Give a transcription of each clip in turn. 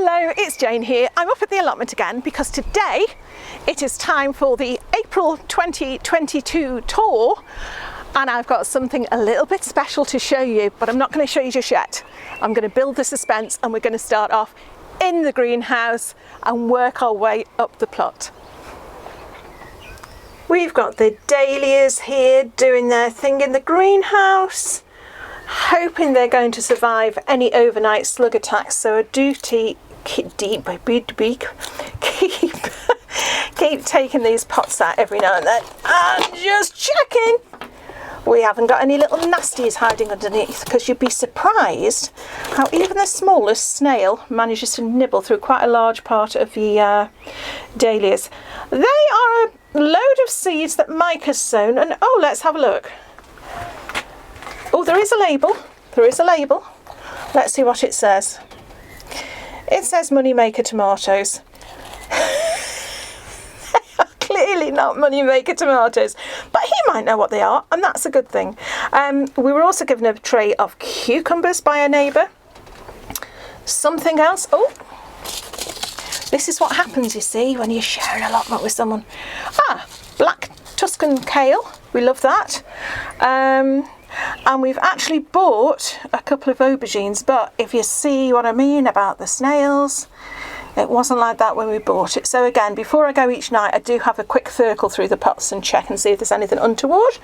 Hello, it's Jane here. I'm up at the allotment again because today it is time for the April 2022 tour, and I've got something a little bit special to show you, but I'm not going to show you just yet. I'm going to build the suspense and we're going to start off in the greenhouse and work our way up the plot. We've got the dahlias here doing their thing in the greenhouse, hoping they're going to survive any overnight slug attacks, so I do keep taking these pots out every now and then and just checking we haven't got any little nasties hiding underneath, because you'd be surprised how even the smallest snail manages to nibble through quite a large part of the dahlias. They are a load of seeds that Mike has sown, and oh, let's have a look. Oh, there is a label. There is a label. Let's see what it says. It says Moneymaker tomatoes. They are clearly not Moneymaker tomatoes, but he might know what they are, and that's a good thing. We were also given a tray of cucumbers by a neighbour. Something else. Oh, this is what happens, you see, when you're sharing an allotment with someone. Ah, black Tuscan kale. We love that. And we've actually bought a couple of aubergines, but if you see what I mean about the snails, it wasn't like that when we bought it. So again, before I go each night, I do have a quick circle through the pots and check and see if there's anything untoward.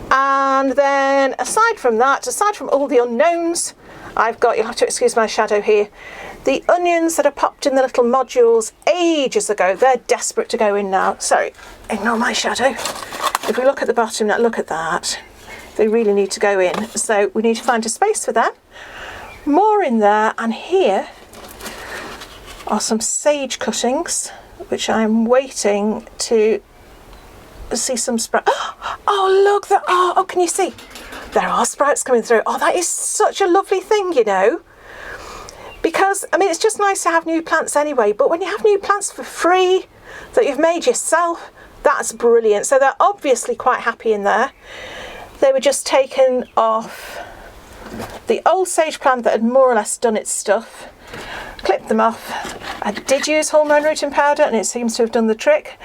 And then aside from that, aside from all the unknowns, I've got, you'll have to excuse my shadow here, the onions that are popped in the little modules ages ago. They're desperate to go in now. Sorry, ignore my shadow. If we look at the bottom now, look at that. They really need to go in, so we need to find a space for them. More in there, and here are some sage cuttings, which I'm waiting to see some sprouts. Oh, look, oh, can you see? There are sprouts coming through. Oh, that is such a lovely thing, you know, because, I mean, it's just nice to have new plants anyway, but when you have new plants for free that you've made yourself, that's brilliant. So they're obviously quite happy in there. They were just taken off the old sage plant that had more or less done its stuff. Clipped them off. I did use hormone rooting powder and it seems to have done the trick.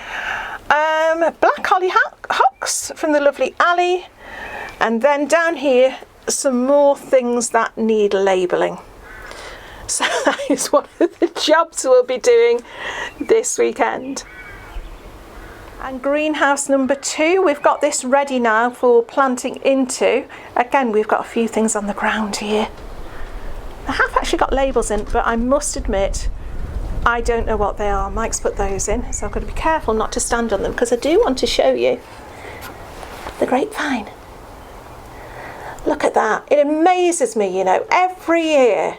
Black hollyhocks from the lovely alley. And then down here, some more things that need labelling. So that is one of the jobs we'll be doing this weekend. And greenhouse number 2, we've got this ready now for planting into. Again, we've got a few things on the ground here. I have actually got labels in, but I must admit, I don't know what they are. Mike's put those in, so I've got to be careful not to stand on them, because I do want to show you the grapevine. Look at that. It amazes me, you know, every year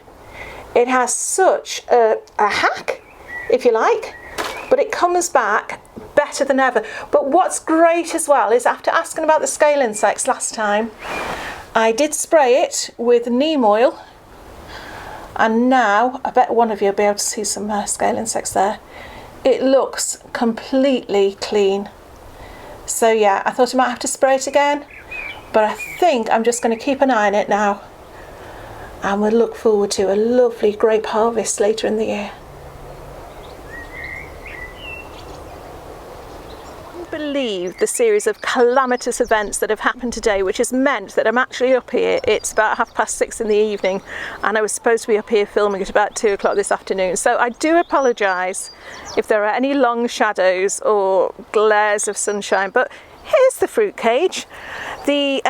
it has such a hack, if you like, but it comes back better than ever. But what's great as well is, after asking about the scale insects last time, I did spray it with neem oil, and now I bet one of you will be able to see some scale insects there. It looks completely clean. So yeah, I thought I might have to spray it again, but I think I'm just going to keep an eye on it now, and we'll look forward to a lovely grape harvest later in the year. Believe the series of calamitous events that have happened today, which has meant that I'm actually up here. It's about 6:30 in the evening, and I was supposed to be up here filming at about 2 o'clock this afternoon, so I do apologise if there are any long shadows or glares of sunshine. But here's the fruit cage. The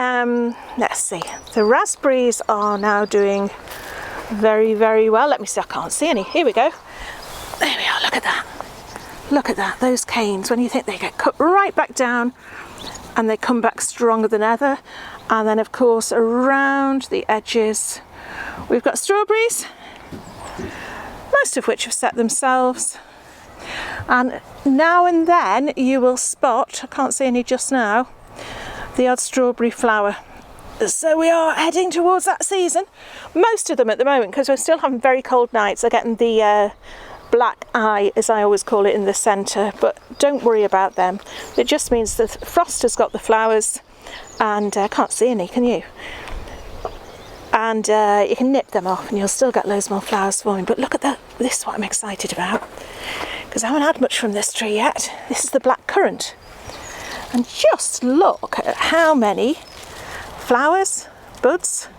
let's see, the raspberries are now doing very, very well. Let me see, I can't see any. Here we go. There we are, look at that. Look at that, those canes, when you think they get cut right back down and they come back stronger than ever. And then of course around the edges we've got strawberries, most of which have set themselves. And now and then you will spot, I can't see any just now, the odd strawberry flower. So we are heading towards that season. Most of them at the moment, because we're still having very cold nights, are getting the black eye, as I always call it, in the centre, but don't worry about them. It just means the frost has got the flowers, and I can't see any, can you? And you can nip them off and you'll still get loads more flowers forming. But look at that, this is what I'm excited about, because I haven't had much from this tree yet. This is the black currant. And just look at how many flowers, buds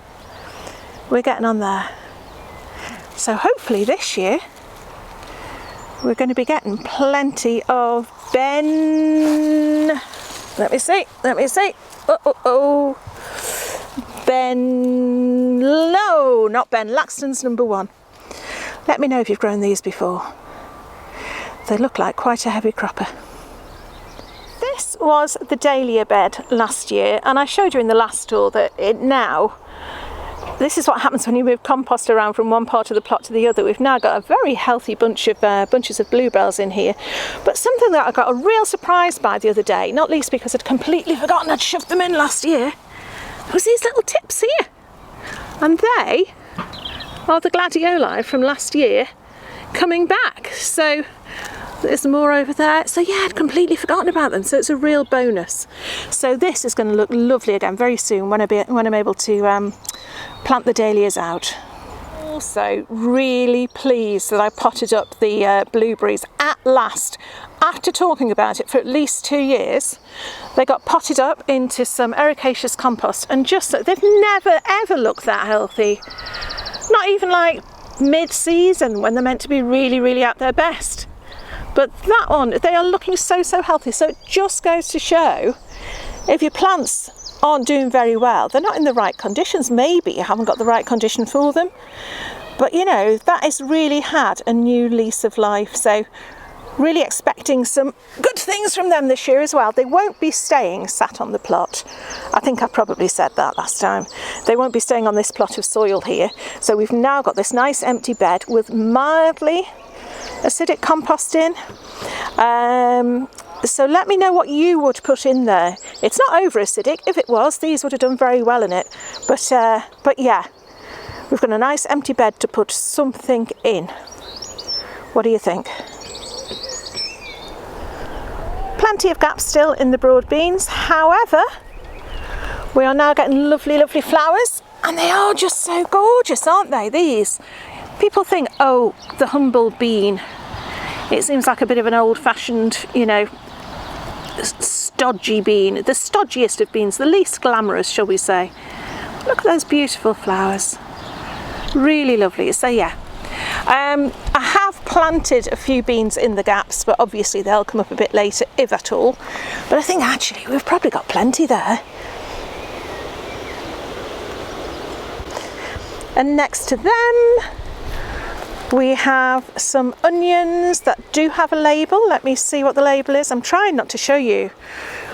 we're getting on there. So hopefully this year we're going to be getting plenty of let me see. Oh. No, not Ben, Laxton's number 1. Let me know if you've grown these before. They look like quite a heavy cropper. This was the dahlia bed last year, and I showed you in the last tour that this is what happens when you move compost around from one part of the plot to the other. We've now got a very healthy bunches of bluebells in here. But something that I got a real surprise by the other day, not least because I'd completely forgotten I'd shoved them in last year, was these little tips here. And they are the gladioli from last year coming back. So there's more over there. So yeah, I'd completely forgotten about them. So it's a real bonus. So this is going to look lovely again very soon when I'm able to plant the dahlias out. Also really pleased that I potted up the blueberries at last. After talking about it for at least 2 years, they got potted up into some ericaceous compost, and they've never ever looked that healthy. Not even like mid-season when they're meant to be really, really at their best. But that one, they are looking so healthy. So it just goes to show, if your plants aren't doing very well, they're not in the right conditions. Maybe you haven't got the right condition for them. But you know, that has really had a new lease of life. So really expecting some good things from them this year as well. They won't be staying sat on the plot. I think I probably said that last time. They won't be staying on this plot of soil here. So we've now got this nice empty bed with mildly acidic compost in. So let me know what you would put in there. It's not over acidic. If it was, these would have done very well in it. But yeah, we've got a nice empty bed to put something in. What do you think? Plenty of gaps still in the broad beans. However, we are now getting lovely, lovely flowers, and they are just so gorgeous, aren't they? These people think, oh, the humble bean. It seems like a bit of an old-fashioned, you know, stodgy bean, the stodgiest of beans, the least glamorous, shall we say. Look at those beautiful flowers. Really lovely. So yeah, I have planted a few beans in the gaps, but obviously they'll come up a bit later, if at all. But I think actually we've probably got plenty there. And next to them, we have some onions that do have a label. Let me see what the label is. I'm trying not to show you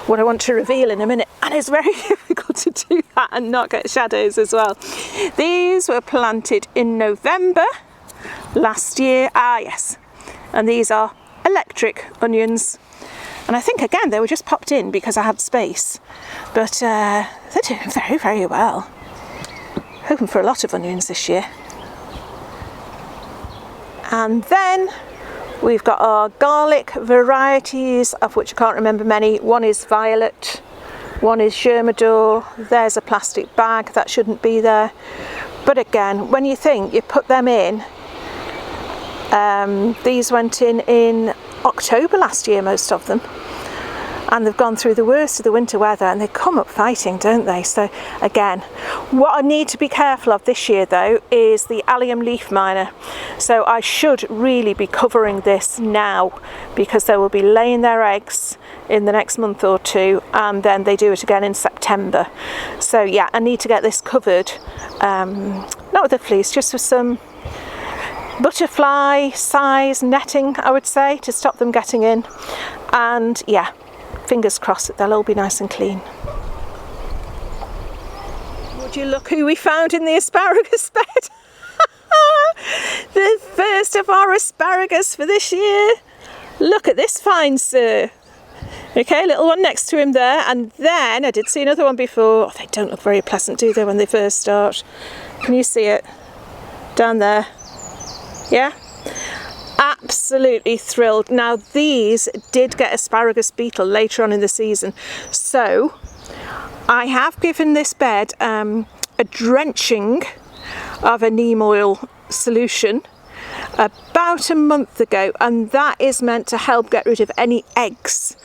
what I want to reveal in a minute, and it's very difficult to do that and not get shadows as well. These were planted in November last year. Ah yes, and these are electric onions, and I think again they were just popped in because I had space, but they're doing very, very well. Hoping for a lot of onions this year. And then we've got our garlic varieties, of which I can't remember many. One is violet, one is germador. There's a plastic bag that shouldn't be there. But again, when you think you put them in, these went in October last year, most of them. And they've gone through the worst of the winter weather, and they come up fighting, don't they? So again, what I need to be careful of this year though is the allium leaf miner. So I should really be covering this now, because they will be laying their eggs in the next month or two, and then they do it again in September. So yeah, I need to get this covered, not with a fleece, just with some butterfly size netting, I would say, to stop them getting in. And yeah, fingers crossed that they'll all be nice and clean. Would you look who we found in the asparagus bed? The first of our asparagus for this year. Look at this fine sir. Okay, little one next to him there, and then I did see another one before. Oh, they don't look very pleasant, do they, when they first start? Can you see it? Down there. Yeah? Absolutely thrilled. Now these did get asparagus beetle later on in the season, so I have given this bed a drenching of a neem oil solution, about a month ago, and that is meant to help get rid of any eggs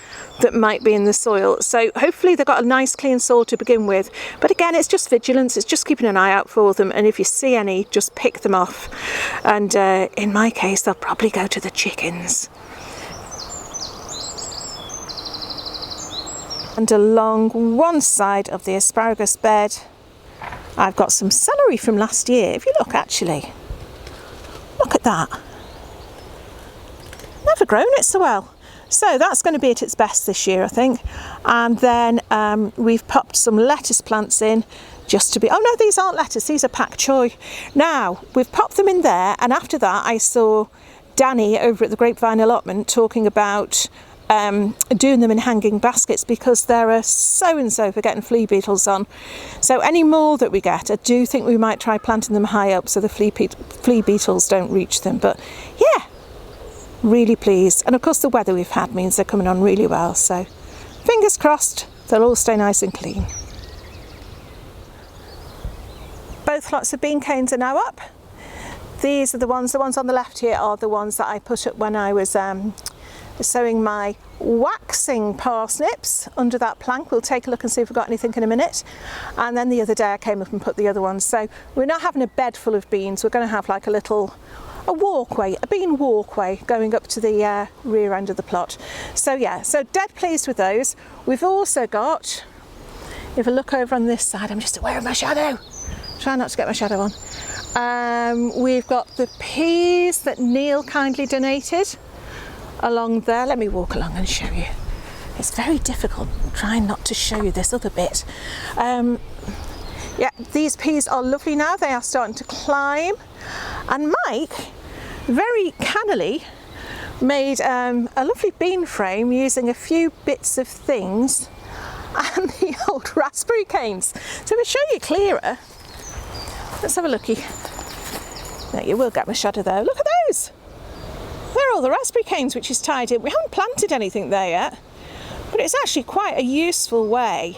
that might be in the soil. So hopefully they've got a nice clean soil to begin with, but again, it's just vigilance, it's just keeping an eye out for them, and if you see any, just pick them off. And in my case, they'll probably go to the chickens. And along one side of the asparagus bed, I've got some celery from last year. If you look, actually, look at that. Never grown it so well. So that's going to be at its best this year, I think. And then we've popped some lettuce plants in just to be, oh no, these aren't lettuce, these are pak choi. Now, we've popped them in there, and after that I saw Danny over at the Grapevine allotment talking about doing them in hanging baskets, because there are so for getting flea beetles on. So any more that we get, I do think we might try planting them high up so the flea beetles don't reach them. But yeah, really pleased. And of course the weather we've had means they're coming on really well, so fingers crossed they'll all stay nice and clean. Both lots of bean canes are now up. These are the ones on the left here are the ones that I put up when I was sowing my waxing parsnips under that plank. We'll take a look and see if we've got anything in a minute. And then the other day I came up and put the other ones. So we're not having a bed full of beans, we're going to have like a walkway, a bean walkway going up to the rear end of the plot. So yeah, so dead pleased with those. We've also got, if I look over on this side, I'm just aware of my shadow. Try not to get my shadow on. We've got the peas that Neil kindly donated along there. Let me walk along and show you. It's very difficult trying not to show you this other bit. Yeah, these peas are lovely now. They are starting to climb. And Mike, very cannily, made a lovely bean frame using a few bits of things and the old raspberry canes. So if I show you clearer, let's have a looky. No, you will get my shadow there. Look at those. They're all the raspberry canes which is tied in. We haven't planted anything there yet, but it's actually quite a useful way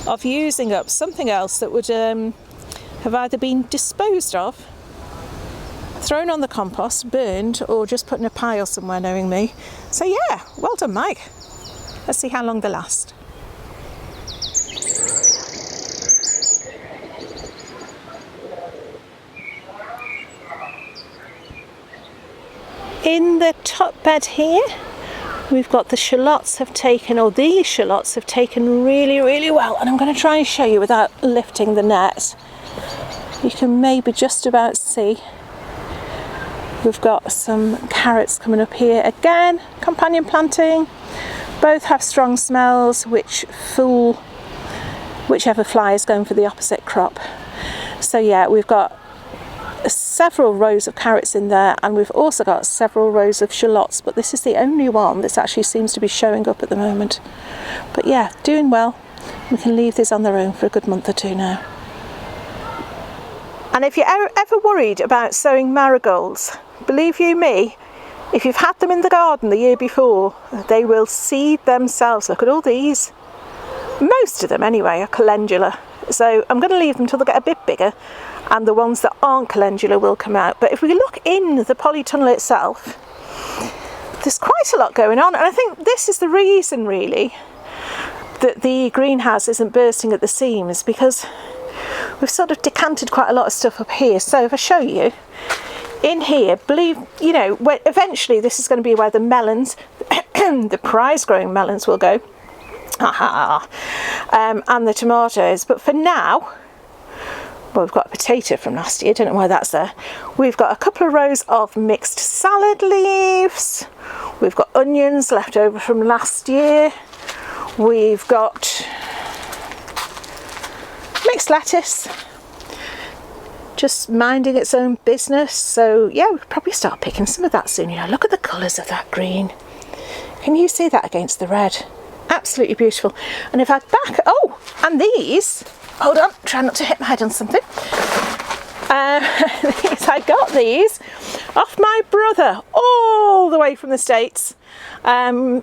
of using up something else that would have either been disposed of, thrown on the compost, burned, or just put in a pile somewhere, knowing me. So yeah, well done, Mike. Let's see how long they last. In the top bed here, we've got the shallots have taken, or these shallots have taken really well. And I'm going to try and show you without lifting the net. You can maybe just about see. We've got some carrots coming up here again, companion planting. Both have strong smells which fool whichever fly is going for the opposite crop. So yeah, we've got several rows of carrots in there, and we've also got several rows of shallots, but this is the only one that actually seems to be showing up at the moment. But yeah, doing well. We can leave these on their own for a good month or two now. And if you're ever worried about sowing marigolds, believe you me, if you've had them in the garden the year before, they will seed themselves. Look at all these. Most of them anyway are calendula. So I'm going to leave them till they get a bit bigger, and the ones that aren't calendula will come out. But if we look in the polytunnel itself, there's quite a lot going on, and I think this is the reason really that the greenhouse isn't bursting at the seams, because we've sort of decanted quite a lot of stuff up here. So if I show you in here, believe you know, eventually this is going to be where the melons the prize growing melons will go, and the tomatoes. But for now, well, we've got a potato from last year, don't know why that's there. We've got a couple of rows of mixed salad leaves. We've got onions left over from last year. We've got mixed lettuce, just minding its own business. So yeah, we could probably start picking some of that soon. You know, look at the colours of that green. Can you see that against the red? Absolutely beautiful. And if I back, oh, and these, hold on, try not to hit my head on something. I got these off my brother all the way from the States for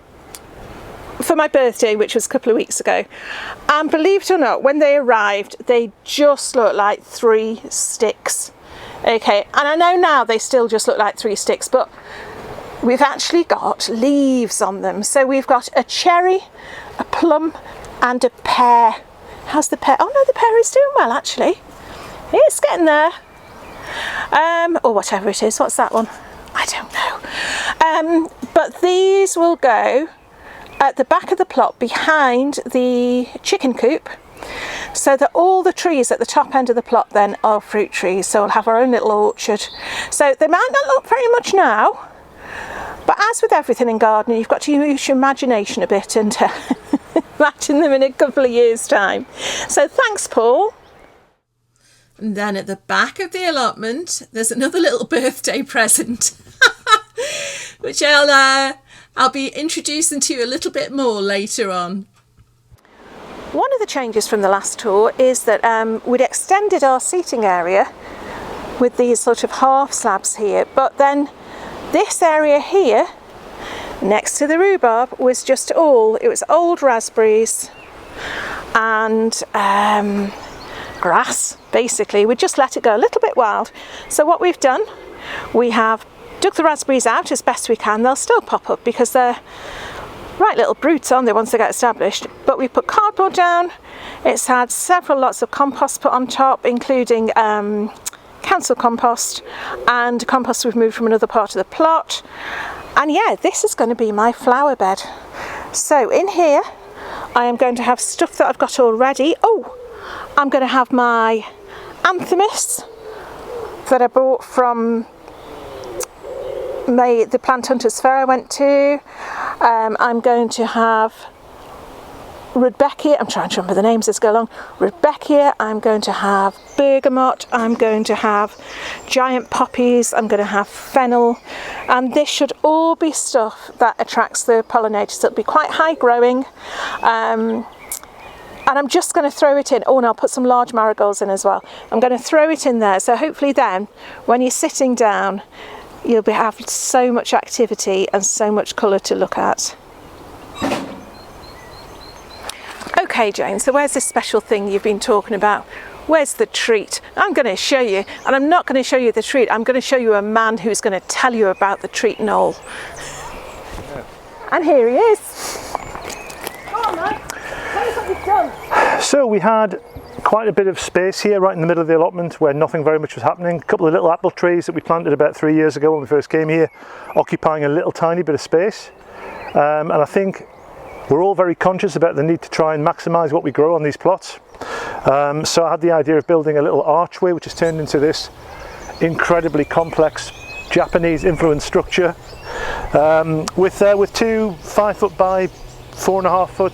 my birthday, which was a couple of weeks ago. And believe it or not, when they arrived, they just looked like 3 sticks. Okay, and I know now they still just look like 3 sticks, but we've actually got leaves on them. So we've got a cherry, a plum and a pear. How's the pear? Oh no, the pear is doing well actually. It's getting there. Or whatever it is. What's that one? I don't know. But these will go at the back of the plot behind the chicken coop, so that all the trees at the top end of the plot then are fruit trees. So we'll have our own little orchard. So they might not look very much now, but as with everything in gardening, you've got to use your imagination a bit and imagine them in a couple of years' time. So thanks, Paul. And then at the back of the allotment, there's another little birthday present, which I'll be introducing to you a little bit more later on. One of the changes from the last tour is that we'd extended our seating area with these sort of half slabs here, but then this area here next to the rhubarb was just it was old raspberries and grass. Basically, we just let it go a little bit wild. So what we've done, we have dug the raspberries out as best we can. They'll still pop up because they're right little brutes, aren't they, once they get established. But we put cardboard down. It's had several lots of compost put on top, including council compost and compost we've moved from another part of the plot. And yeah, this is going to be my flower bed. So in here I am going to have stuff that I've got already. I'm going to have my anthemis that I bought from the Plant Hunters Fair I went to. I'm going to have Rudbeckia. I'm trying to remember the names as I go along. Rudbeckia. I'm going to have bergamot. I'm going to have giant poppies. I'm going to have fennel. And this should all be stuff that attracts the pollinators. It'll be quite high growing. And I'm just going to throw it in. Oh, and I'll put some large marigolds in as well. I'm going to throw it in there. So hopefully then, when you're sitting down, you'll have so much activity and so much colour to look at. Okay, Jane, so where's this special thing you've been talking about? Where's the treat? I'm going to show you, and I'm not going to show you the treat. I'm going to show you a man who's going to tell you about the treat and all. Yeah. And here he is. Come on, Mike. Tell us what you've done. So we had quite a bit of space here right in the middle of the allotment where nothing very much was happening. A couple of little apple trees that we planted about 3 years ago when we first came here, occupying a little tiny bit of space. And I think we're all very conscious about the need to try and maximise what we grow on these plots. So I had the idea of building a little archway which has turned into this incredibly complex Japanese influence structure with 2 5-foot by 4.5 foot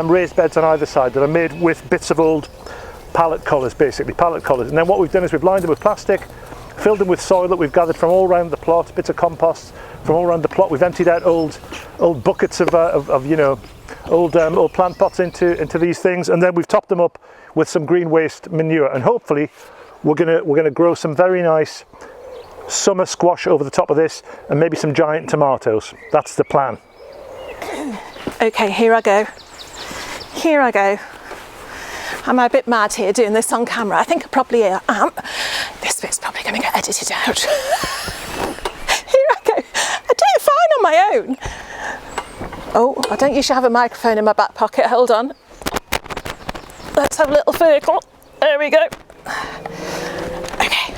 raised beds on either side that are made with bits of old pallet collars, basically pallet collars. And then what we've done is we've lined them with plastic, filled them with soil that we've gathered from all around the plot, bits of compost from all around the plot. We've emptied out old buckets of you know, old plant pots into these things, and then we've topped them up with some green waste manure. And hopefully we're gonna grow some very nice summer squash over the top of this, and maybe some giant tomatoes. That's the plan. Okay, here I go. Here I go. Am I a bit mad here doing this on camera? I think I probably am. This bit's probably going to get edited out. Here I go. I do it fine on my own. Oh, I don't usually have a microphone in my back pocket. Hold on. Let's have a little circle. There we go. Okay.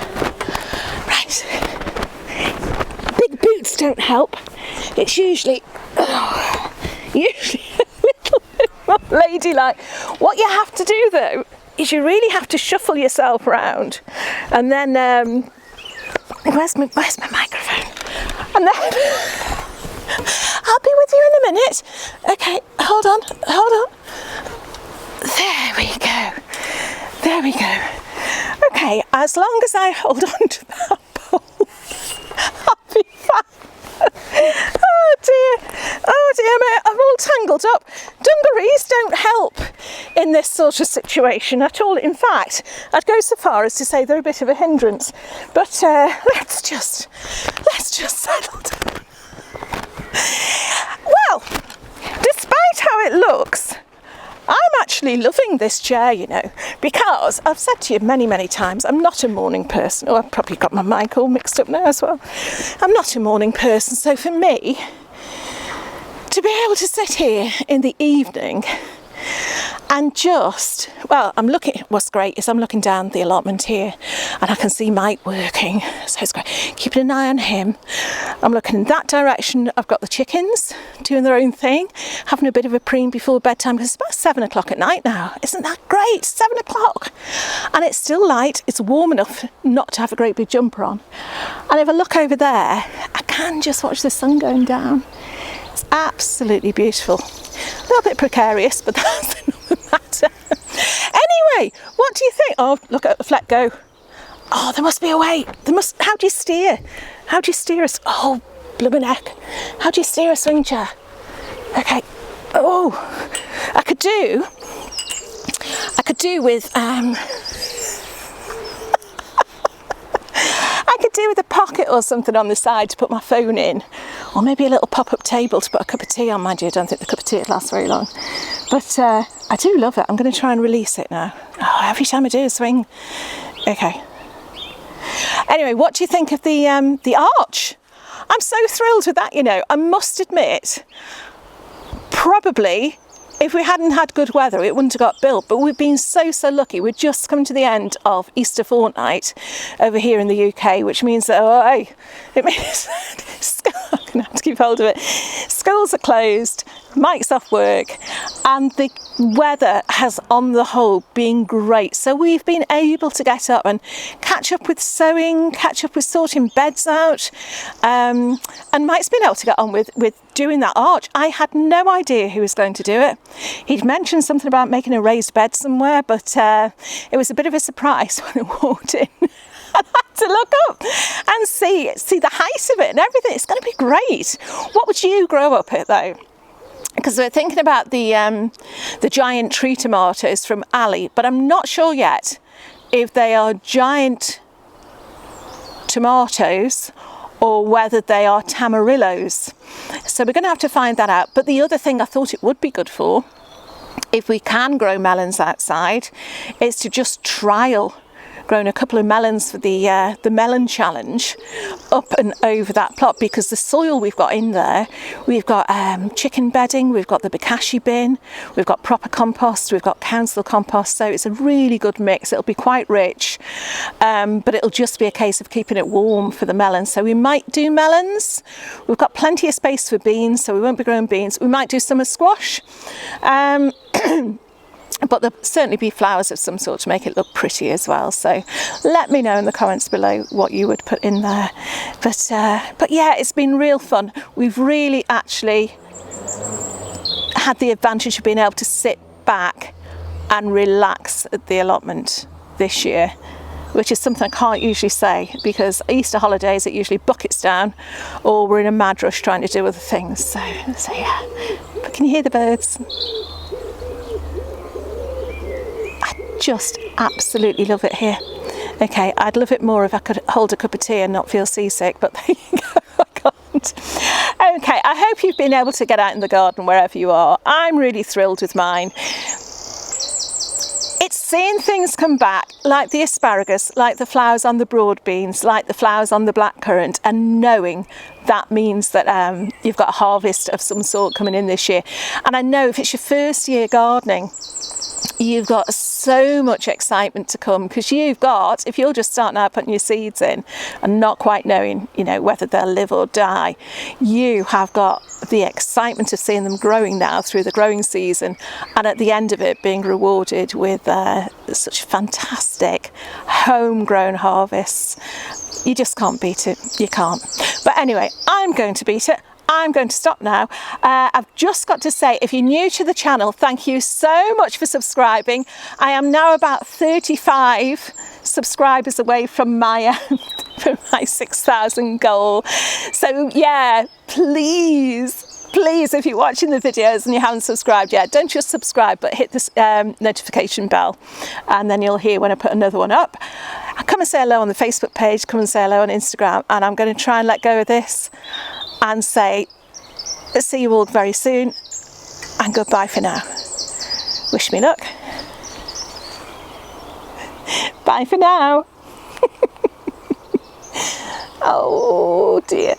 Right. Big boots don't help. It's usually a little bit more ladylike. What you have to do though is you really have to shuffle yourself around, and then where's my microphone? And then I'll be with you in a minute. Okay, hold on. There we go. There we go. Okay, as long as I hold on to that pole, I'll be fine. Oh dear me, I'm all tangled up. Dungarees don't help in this sort of situation at all. In fact, I'd go so far as to say they're a bit of a hindrance. But let's just settle down. Well, despite how it looks, I'm actually actually loving this chair, you know, because I've said to you many, many times, I'm not a morning person. Oh, I've probably got my mic all mixed up now as well. I'm not a morning person, so for me, to be able to sit here in the evening and just, well, I'm looking, what's great is I'm looking down the allotment here and I can see Mike working, so it's great. Keeping an eye on him. I'm looking in that direction. I've got the chickens doing their own thing, having a bit of a preen before bedtime because it's about 7 o'clock at night now. Isn't that great? 7 o'clock. And it's still light. It's warm enough not to have a great big jumper on. And if I look over there, I can just watch the sun going down. It's absolutely beautiful. A little bit precarious, but that's another matter. Anyway, what do you think? Oh, look at the fleck go. Oh, there must be a way. How do you steer? How do you steer us? Oh, bloomin' heck. How do you steer a swing chair? Okay. Oh, I could do with I could do with a pocket or something on the side to put my phone in, or maybe a little pop-up table to put a cup of tea on. Mind you, I don't think the cup of tea would last very long, but I do love it. I'm going to try and release it now. Oh, every time I do a swing. Okay. Anyway, what do you think of the arch? I'm so thrilled with that, you know. I must admit, probably if we hadn't had good weather, it wouldn't have got built, but we've been so lucky. We're just coming to the end of Easter fortnight over here in the UK, which means that, oh, hey, it means I'm going to have to keep hold of it. Schools are closed, Mike's off work, and the weather has on the whole been great. So we've been able to get up and catch up with sewing, catch up with sorting beds out, and Mike's been able to get on with doing that arch. I had no idea he was going to do it. He'd mentioned something about making a raised bed somewhere, but it was a bit of a surprise when I walked in. I had to look up and see the height of it and everything. It's going to be great. What would you grow up at though? Because we're thinking about the giant tree tomatoes from Ali, but I'm not sure yet if they are giant tomatoes or whether they are tamarillos. So we're going to have to find that out. But the other thing I thought it would be good for, if we can grow melons outside, is to just trial growing a couple of melons for the melon challenge up and over that plot, because the soil we've got in there, we've got chicken bedding, we've got the bokashi bin, we've got proper compost, we've got council compost, so it's a really good mix. It'll be quite rich, but it'll just be a case of keeping it warm for the melons. So we might do melons. We've got plenty of space for beans, so we won't be growing beans. We might do summer squash. But there'll certainly be flowers of some sort to make it look pretty as well. So let me know in the comments below what you would put in there. But yeah, it's been real fun. We've really actually had the advantage of being able to sit back and relax at the allotment this year, which is something I can't usually say, because Easter holidays it usually buckets down, or we're in a mad rush trying to do other things. So yeah. But can you hear the birds? Just absolutely love it here. Okay, I'd love it more if I could hold a cup of tea and not feel seasick, but there you go, I can't. Okay, I hope you've been able to get out in the garden wherever you are. I'm really thrilled with mine. It's seeing things come back, like the asparagus, like the flowers on the broad beans, like the flowers on the blackcurrant, and knowing that means that you've got a harvest of some sort coming in this year. And I know if it's your first year gardening, you've got so much excitement to come, because if you're just starting out putting your seeds in and not quite knowing, you know, whether they'll live or die, you have got the excitement of seeing them growing now through the growing season, and at the end of it being rewarded with such fantastic homegrown harvests. You just can't beat it. You can't. But anyway, I'm going to beat it. I'm going to stop now. I've just got to say, if you're new to the channel, thank you so much for subscribing. I am now about 35 subscribers away from my 6,000 goal. So yeah, please, if you're watching the videos and you haven't subscribed yet, don't just subscribe, but hit this notification bell, and then you'll hear when I put another one up. Come and say hello on the Facebook page, come and say hello on Instagram, and I'm going to try and let go of this and say, see you all very soon, and goodbye for now. Wish me luck. Bye for now. Oh dear.